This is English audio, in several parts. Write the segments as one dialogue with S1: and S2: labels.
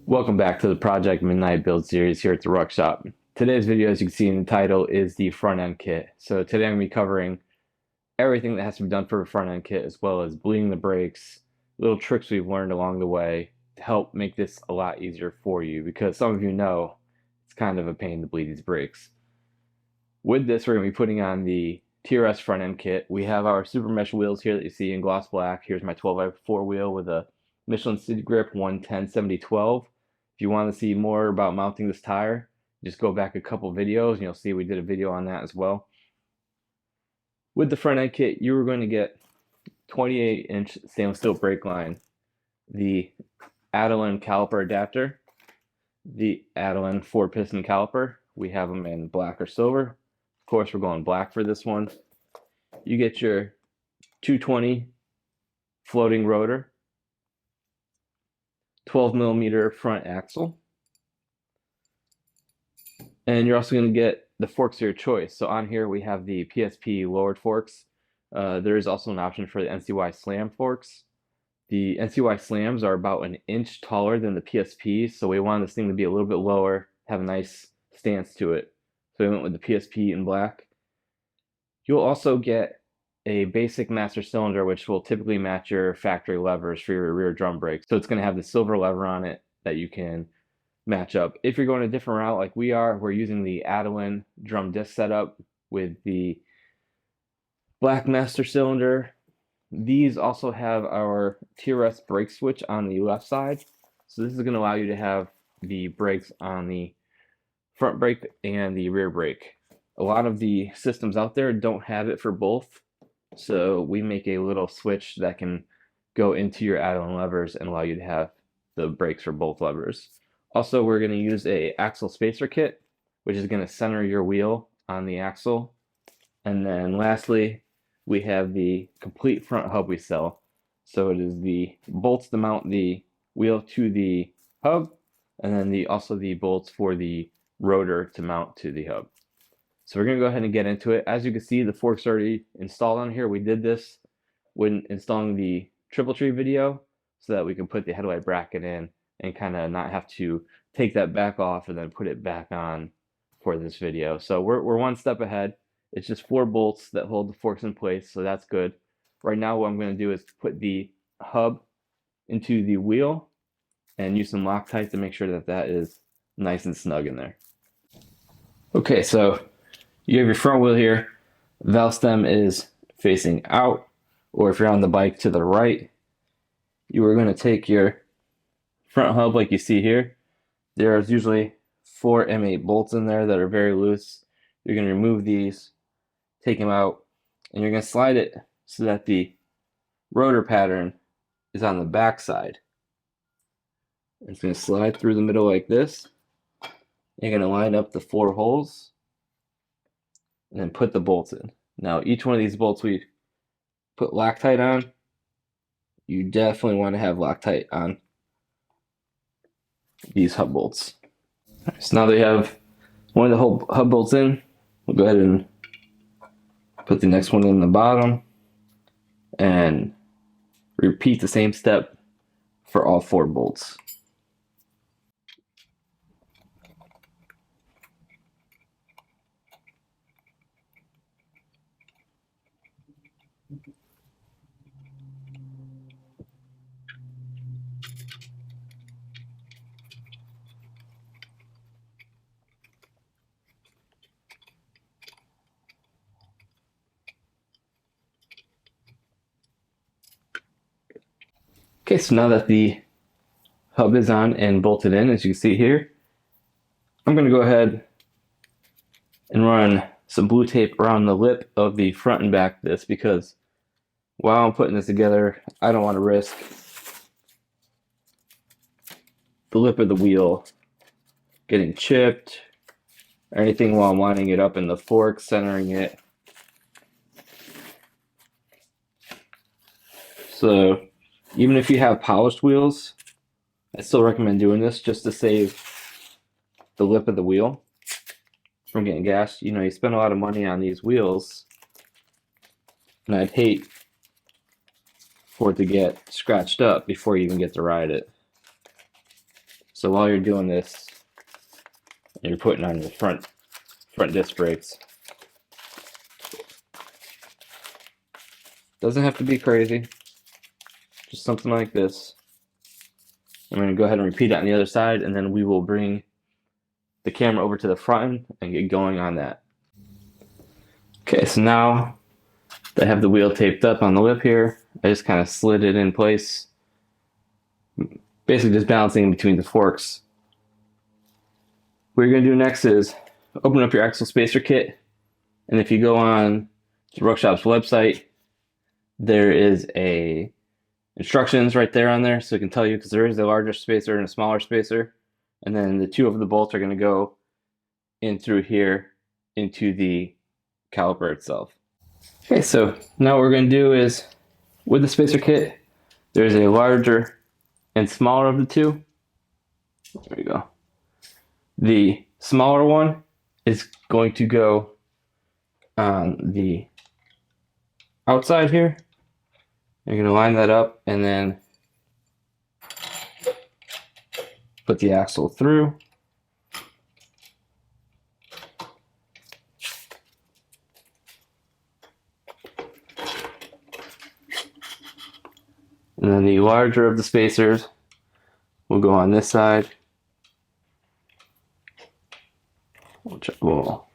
S1: Welcome back to the Project Midnight build series here at the Ruck Shop. Today's video, as you can see in the title, is the front end kit. So today I'm going to be covering everything that has to be done for a front end kit, as well as bleeding the brakes, little tricks we've learned along the way to help make this a lot easier for you, because some of you know it's kind of a pain to bleed these brakes. With this, we're going to be putting on the TRS front end kit. We have our super mesh wheels here that you see in gloss black. Here's my 12x4 wheel with a Michelin City Grip 110/70/12. If you want to see more about mounting this tire, just go back a couple videos and you'll see we did a video on that as well. With the front end kit, you are going to get 28-inch stainless steel brake line, the Adelin caliper adapter, the Adelin 4-piston caliper. We have them in black or silver. Of course, we're going black for this one. You get your 220 floating rotor, 12mm front axle, and you're also going to get the forks of your choice. So on here we have the PSP lowered forks. There is also an option for the NCY slam forks. The NCY slams are about an inch taller than the PSP, so we want this thing to be a little bit lower, have a nice stance to it. So we went with the PSP in black. You'll also get a basic master cylinder, which will typically match your factory levers for your rear drum brakes. So it's going to have the silver lever on it that you can match up. If you're going a different route like we are, we're using the Adelin drum disc setup with the black master cylinder. These also have our TRS brake switch on the left side. So this is going to allow you to have the brakes on the front brake and the rear brake. A lot of the systems out there don't have it for both. So we make a little switch that can go into your add-on levers and allow you to have the brakes for both levers. Also, we're going to use a axle spacer kit, which is going to center your wheel on the axle. And then lastly, we have the complete front hub we sell. So it is the bolts to mount the wheel to the hub, and then also the bolts for the rotor to mount to the hub. So we're going to go ahead and get into it. As you can see, the fork's already installed on here. We did this when installing the triple tree video so that we can put the headlight bracket in and kind of not have to take that back off and then put it back on for this video. So we're one step ahead. It's just 4 bolts that hold the forks in place, so that's good. Right now what I'm going to do is put the hub into the wheel and use some Loctite to make sure that that is nice and snug in there. Okay, so you have your front wheel here. Valve stem is facing out, or if you're on the bike, to the right. You are going to take your front hub like you see here. There's usually 4 M8 bolts in there that are very loose. You're going to remove these, take them out, and you're going to slide it so that the rotor pattern is on the back side. It's going to slide through the middle like this. You're going to line up the 4 holes and then put the bolts in. Now, each one of these bolts we put Loctite on. You definitely want to have Loctite on these hub bolts. So now that you have one of the hub bolts in, we'll go ahead and put the next one in the bottom and repeat the same step for all 4 bolts. Okay, so now that the hub is on and bolted in, as you can see here, I'm going to go ahead and run some blue tape around the lip of the front and back of this, because while I'm putting this together, I don't want to risk the lip of the wheel getting chipped or anything while I'm lining it up in the fork, centering it. So even if you have polished wheels, I still recommend doing this just to save the lip of the wheel from getting gashed. You know, you spend a lot of money on these wheels, and I'd hate for it to get scratched up before you even get to ride it. So So while you're doing this, you're putting on your front disc brakes. Doesn't have to be crazy, just something like this. I'm going to go ahead and repeat it on the other side, and then we will bring the camera over to the front and get going on that. Okay, so now that I have the wheel taped up on the lip here, I just kind of slid it in place, basically just balancing between the forks. What you're going to do next is open up your axle spacer kit, and if you go on the Ruck Shop's website, there is a instructions right there on there, so it can tell you, because there is a larger spacer and a smaller spacer, and then the two of the bolts are going to go in through here into the caliper itself. Okay, so now what we're going to do is, with the spacer kit, there's a larger and smaller of the two. There we go. The smaller one is going to go on the outside here. You're going to line that up and then put the axle through. And then the larger of the spacers will go on this side, which I will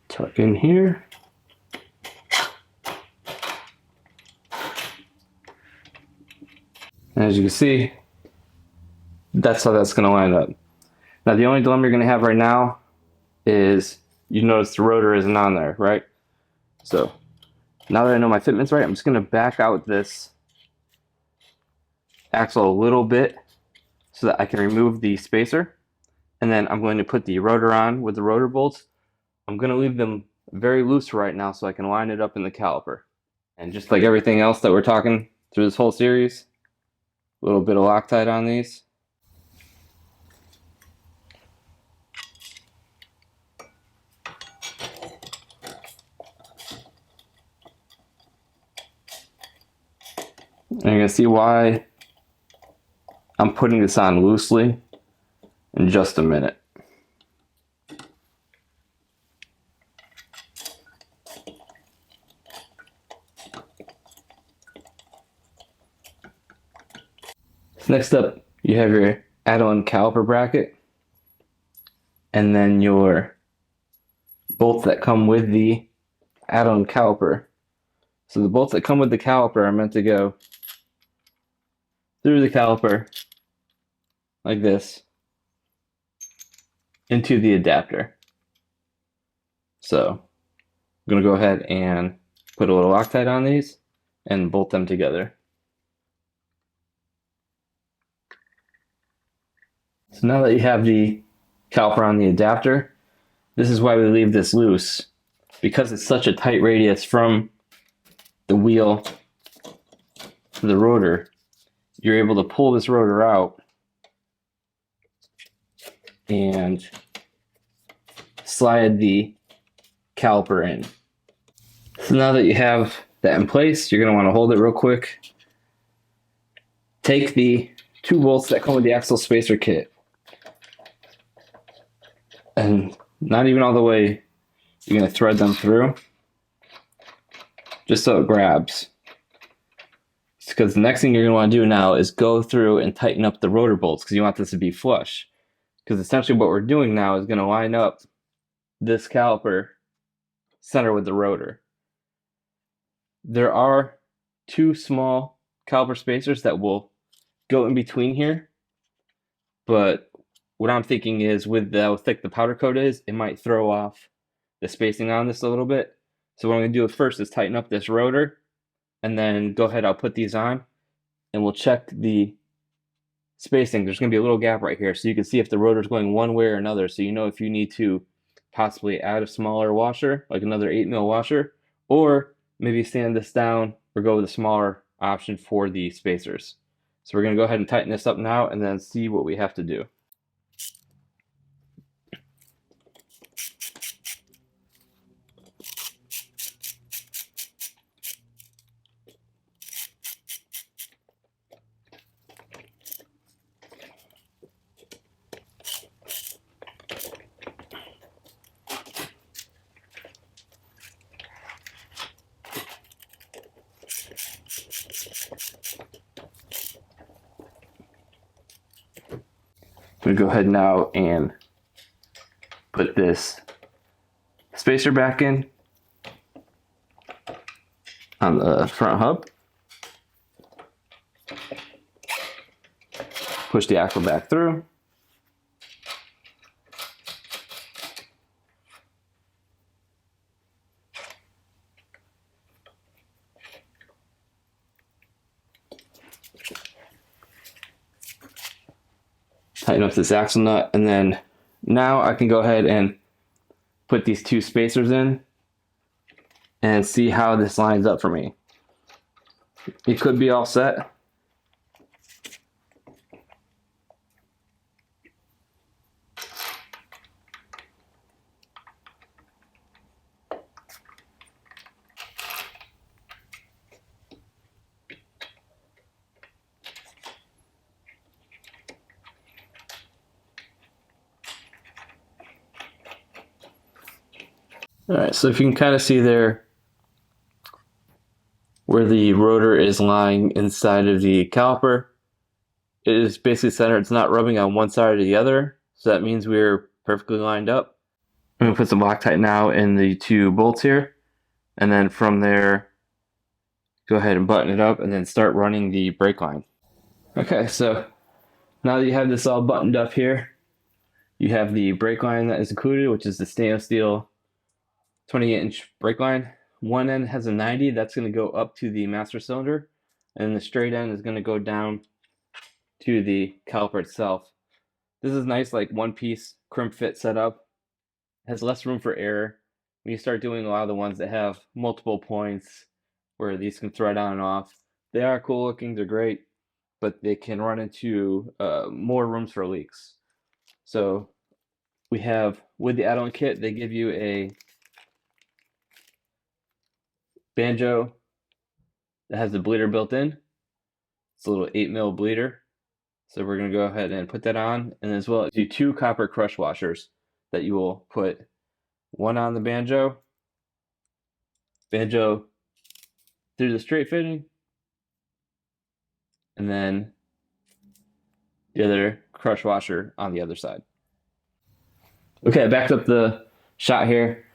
S1: tuck in here. And as you can see, that's how that's going to line up. Now the only dilemma you're going to have right now is, you notice the rotor isn't on there, right? So now that I know my fitment's right, I'm just going to back out this axle a little bit so that I can remove the spacer. And then I'm going to put the rotor on with the rotor bolts. I'm going to leave them very loose right now so I can line it up in the caliper. And just like everything else that we're talking through this whole series, a little bit of Loctite on these. And you're going to see why I'm putting this on loosely in just a minute. Next up, you have your add-on caliper bracket, and then your bolts that come with the add-on caliper. So the bolts that come with the caliper are meant to go through the caliper like this into the adapter. So I'm going to go ahead and put a little Loctite on these and bolt them together. So now that you have the caliper on the adapter, this is why we leave this loose. Because it's such a tight radius from the wheel to the rotor, you're able to pull this rotor out and slide the caliper in. So now that you have that in place, you're going to want to hold it real quick. Take the two bolts that come with the axle spacer kit, and not even all the way, you're going to thread them through just so it grabs. Because the next thing you're going to want to do now is go through and tighten up the rotor bolts, because you want this to be flush. Because essentially what we're doing now is going to line up this caliper center with the rotor. There are two small caliper spacers that will go in between here, but what I'm thinking is, with how thick the powder coat is, it might throw off the spacing on this a little bit. So what I'm going to do first is tighten up this rotor, and then go ahead, I'll put these on, and we'll check the spacing. There's going to be a little gap right here, so you can see if the rotor is going one way or another, so you know if you need to possibly add a smaller washer, like another 8mm washer, or maybe sand this down or go with a smaller option for the spacers. So we're going to go ahead and tighten this up now and then see what we have to do. I'm gonna go ahead now and put this spacer back in on the front hub. Push the axle back through. Tighten up this axle nut, and then now I can go ahead and put these two spacers in and see how this lines up for me. It could be all set. All right, so if you can kind of see there where the rotor is lying inside of the caliper, it is basically centered. It's not rubbing on one side or the other, so that means we're perfectly lined up. I'm gonna put some Loctite now in the two bolts here, and then from there, go ahead and button it up and then start running the brake line. Okay, so now that you have this all buttoned up here, you have the brake line that is included, which is the stainless steel 28-inch brake line. One end has a 90, that's going to go up to the master cylinder, and the straight end is going to go down to the caliper itself. This is nice, like one-piece crimp fit setup. It has less room for error. When you start doing a lot of the ones that have multiple points where these can thread on and off, they are cool looking, they're great, but they can run into more rooms for leaks. So we have, with the add-on kit, they give you a banjo that has the bleeder built in. It's a little 8mm bleeder. So we're going to go ahead and put that on, and as well as do two copper crush washers that you will put one on the banjo through the straight fitting, and then the other crush washer on the other side. Okay, I backed up the shot here.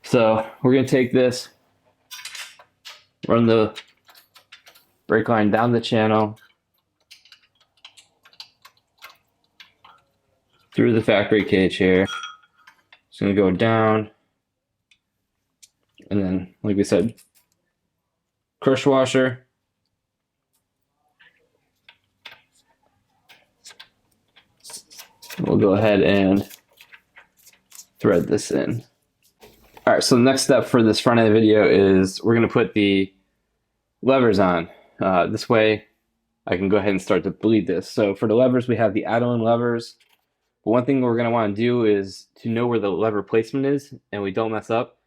S1: So we're going to take this, run the brake line down the channel, through the factory cage here. It's going to go down, and then, like we said, crush washer. We'll go ahead and thread this in. All right, so the next step for this front of the video is we're going to put the levers on. This way I can go ahead and start to bleed this. So for the levers, we have the add-on levers. But one thing we're going to want to do is to know where the lever placement is and we don't mess up.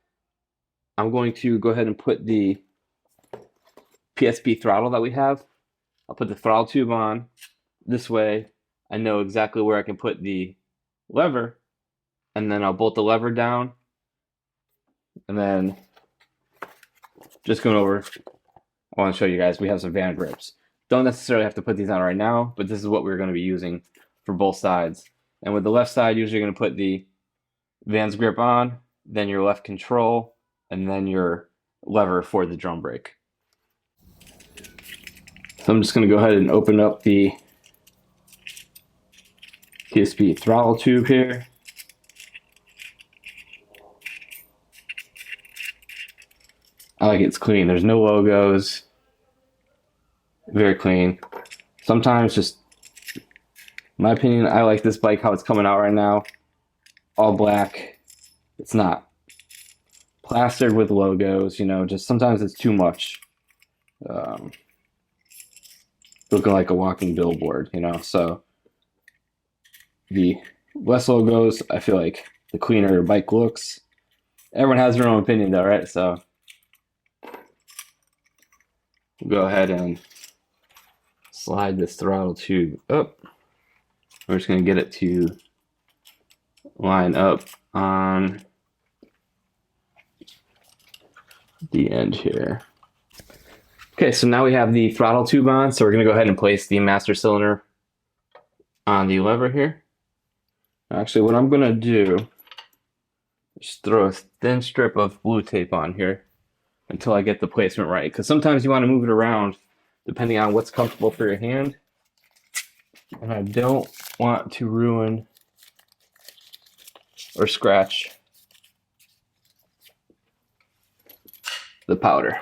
S1: I'm going to go ahead and put the PSP throttle that we have. I'll put the throttle tube on. This way I know exactly where I can put the lever, and then I'll bolt the lever down. And then just going over, I want to show you guys, we have some van grips. Don't necessarily have to put these on right now, but this is what we're going to be using for both sides. And with the left side, usually you're going to put the van's grip on, then your left control, and then your lever for the drum brake. So I'm just going to go ahead and open up the PSP throttle tube here. I like it's clean. There's no logos. Very clean. Sometimes, just in my opinion, I like this bike how it's coming out right now. All black. It's not plastered with logos, you know, just sometimes it's too much. Looking like a walking billboard, you know. So the less logos, I feel like the cleaner your bike looks. Everyone has their own opinion though, right? So we'll go ahead and slide this throttle tube up. We're just going to get it to line up on the end here. Okay, so now we have the throttle tube on, so we're going to go ahead and place the master cylinder on the lever here. Actually, what I'm gonna do is throw a thin strip of blue tape on here until I get the placement right. Because sometimes you want to move it around depending on what's comfortable for your hand. And I don't want to ruin or scratch the powder.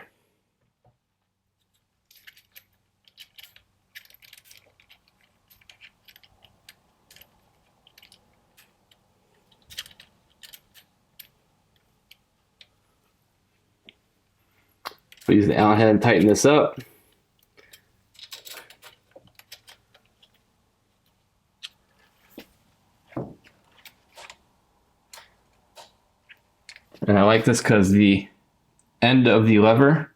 S1: We'll use the Allen head and tighten this up. And I like this because the end of the lever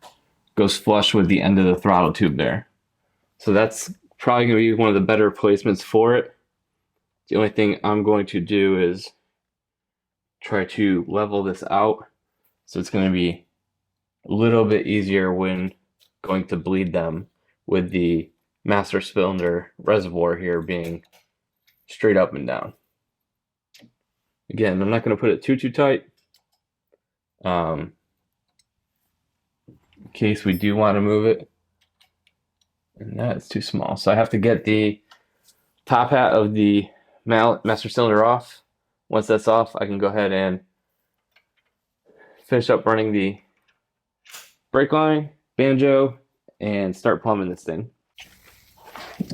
S1: goes flush with the end of the throttle tube there. So that's probably going to be one of the better placements for it. The only thing I'm going to do is try to level this out. So it's going to be a little bit easier when going to bleed them with the master cylinder reservoir here being straight up and down. Again, I'm not going to put it too tight. In case we do want to move it. And that's too small. So I have to get the top hat of the master cylinder off. Once that's off, I can go ahead and finish up running the brake line, banjo, and start plumbing this thing. All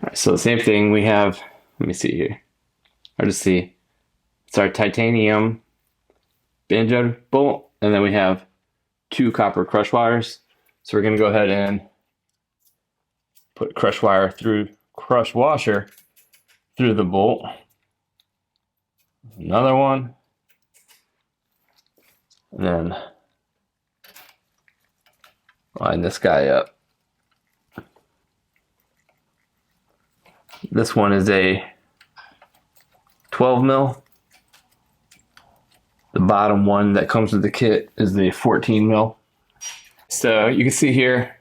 S1: right, so the same thing we have, let me see here. I'll just see. It's our titanium banjo bolt, and then we have 2 copper crush wires. So we're going to go ahead and put crush washer through the bolt. Another one. And then line this guy up. This one is a 12 mil. The bottom one that comes with the kit is the 14 mil. So you can see here,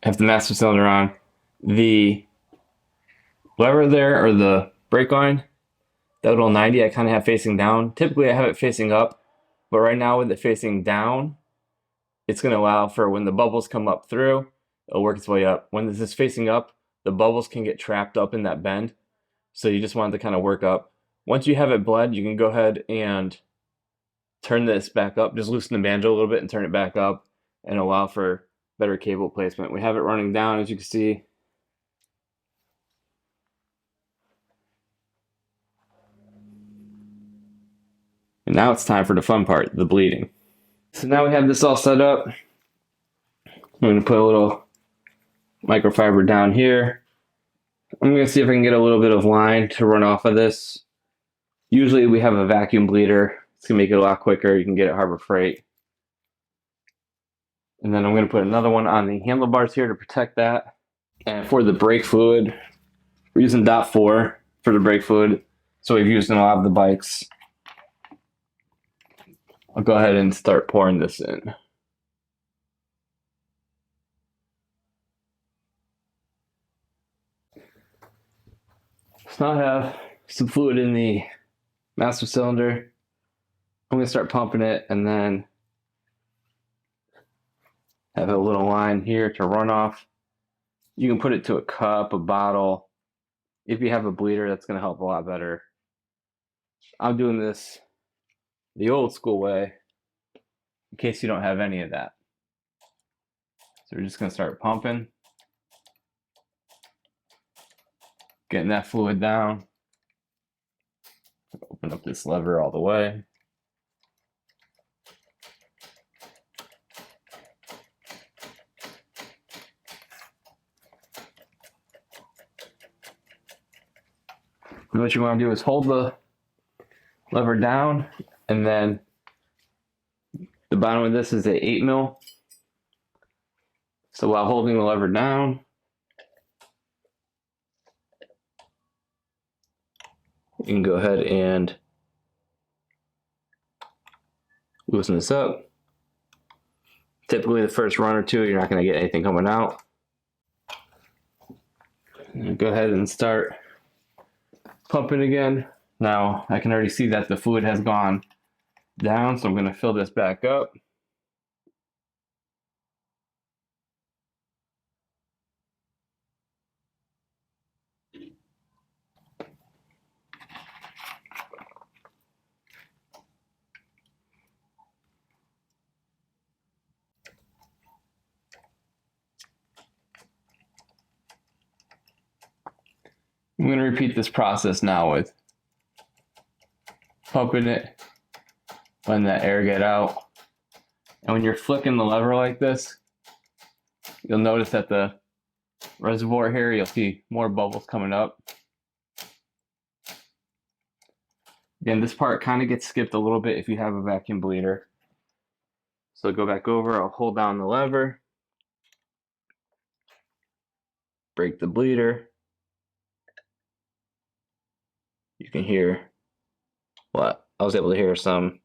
S1: I have the master cylinder on. The lever there, or the brake line, that little 90 I kind of have facing down. Typically I have it facing up, but right now with it facing down, it's going to allow for when the bubbles come up through, it'll work its way up. When this is facing up, the bubbles can get trapped up in that bend. So you just want it to kind of work up. Once you have it bled, you can go ahead and turn this back up. Just loosen the banjo a little bit and turn it back up and allow for better cable placement. We have it running down, as you can see. And now it's time for the fun part, the bleeding. So now we have this all set up. I'm going to put a little microfiber down here. I'm going to see if I can get a little bit of line to run off of this. Usually we have a vacuum bleeder. It's going to make it a lot quicker. You can get it Harbor Freight. And then I'm going to put another one on the handlebars here to protect that. And for the brake fluid, we're using .4 for the brake fluid. So we've used in a lot of the bikes. I'll go ahead and start pouring this in. So now I have some fluid in the master cylinder. I'm going to start pumping it and then have a little line here to run off. You can put it to a cup, a bottle. If you have a bleeder, that's going to help a lot better. I'm doing this the old school way in case you don't have any of that. So we're just going to start pumping. Getting that fluid down. Open up this lever all the way. And what you want to do is hold the lever down, and then the bottom of this is a 8 mil. So while holding the lever down, you can go ahead and loosen this up. Typically the first run or two, you're not going to get anything coming out. And go ahead and start Pump it again. Now I can already see that the fluid has gone down, so I'm going to fill this back up. I'm going to repeat this process now with pumping it, letting that air get out. And when you're flicking the lever like this, you'll notice that the reservoir here, you'll see more bubbles coming up. Again, this part kind of gets skipped a little bit if you have a vacuum bleeder. So go back over, I'll hold down the lever, break the bleeder. You can hear what? I was able to hear some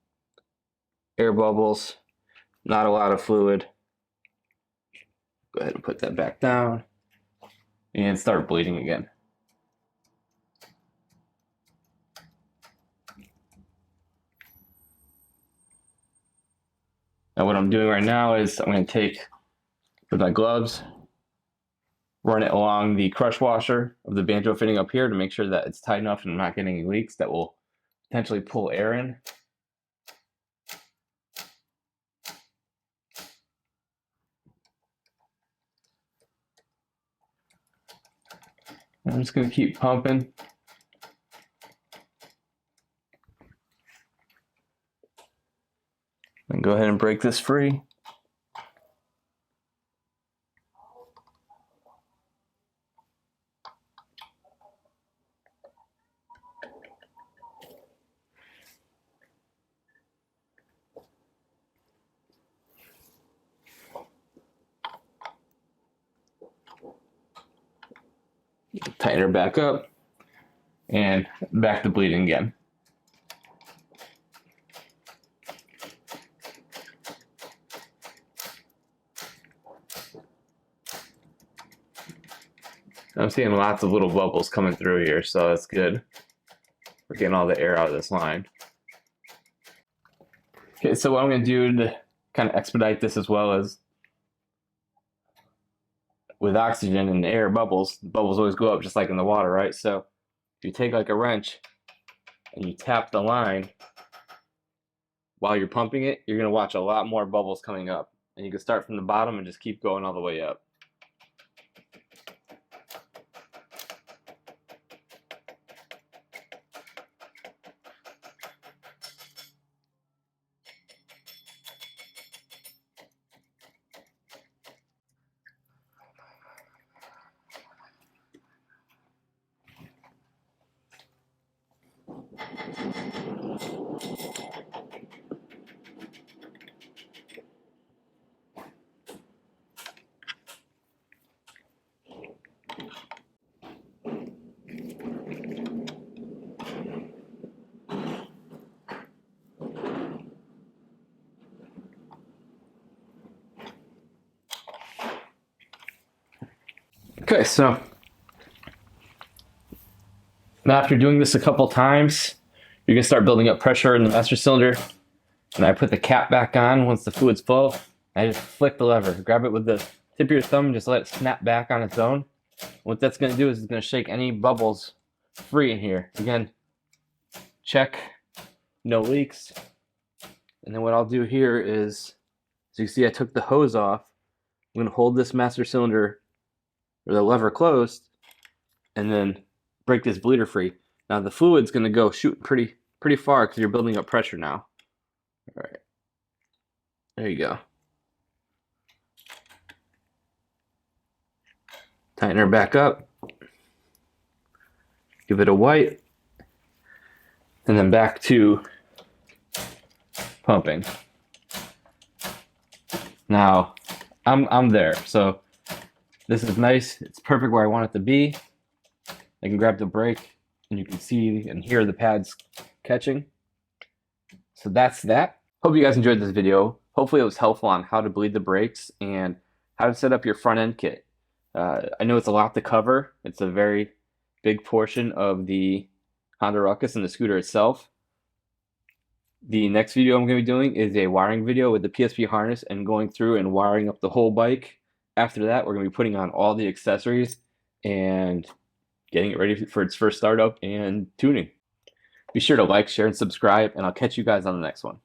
S1: air bubbles, not a lot of fluid. Go ahead and put that back down and start bleeding again. Now what I'm doing right now is I'm going to take with my gloves, run it along the crush washer of the banjo fitting up here to make sure that it's tight enough and I'm not getting any leaks that will potentially pull air in. I'm just going to keep pumping. And go ahead and break this free. Tighten her back up and back to bleeding again. I'm seeing lots of little bubbles coming through here, so that's good. We're getting all the air out of this line. Okay, so what I'm going to do to kind of expedite this as well as with oxygen and air bubbles always go up just like in the water, right? So if you take like a wrench and you tap the line while you're pumping it, you're going to watch a lot more bubbles coming up. And you can start from the bottom and just keep going all the way up. Okay, so now after doing this a couple times, you're gonna start building up pressure in the master cylinder. And I put the cap back on once the fluid's full. I just flick the lever, grab it with the tip of your thumb, and just let it snap back on its own. What that's gonna do is it's gonna shake any bubbles free in here. Again, check, no leaks. And then what I'll do here is, as you see, I took the hose off. I'm gonna hold this master cylinder or the lever closed and then break this bleeder free. Now the fluid's gonna go shooting pretty far because you're building up pressure now. All right, there you go. Tighten her back up. Give it a wipe. And then back to pumping. Now, I'm there. So this is nice. It's perfect where I want it to be. I can grab the brake and you can see and hear the pads catching. So that's that. Hope you guys enjoyed this video. Hopefully it was helpful on how to bleed the brakes and how to set up your front end kit. I know it's a lot to cover. It's a very big portion of the Honda Ruckus and the scooter itself. The next video I'm going to be doing is a wiring video with the PSP harness and going through and wiring up the whole bike. After that, we're going to be putting on all the accessories and getting it ready for its first startup and tuning. Be sure to like, share, and subscribe, and I'll catch you guys on the next one.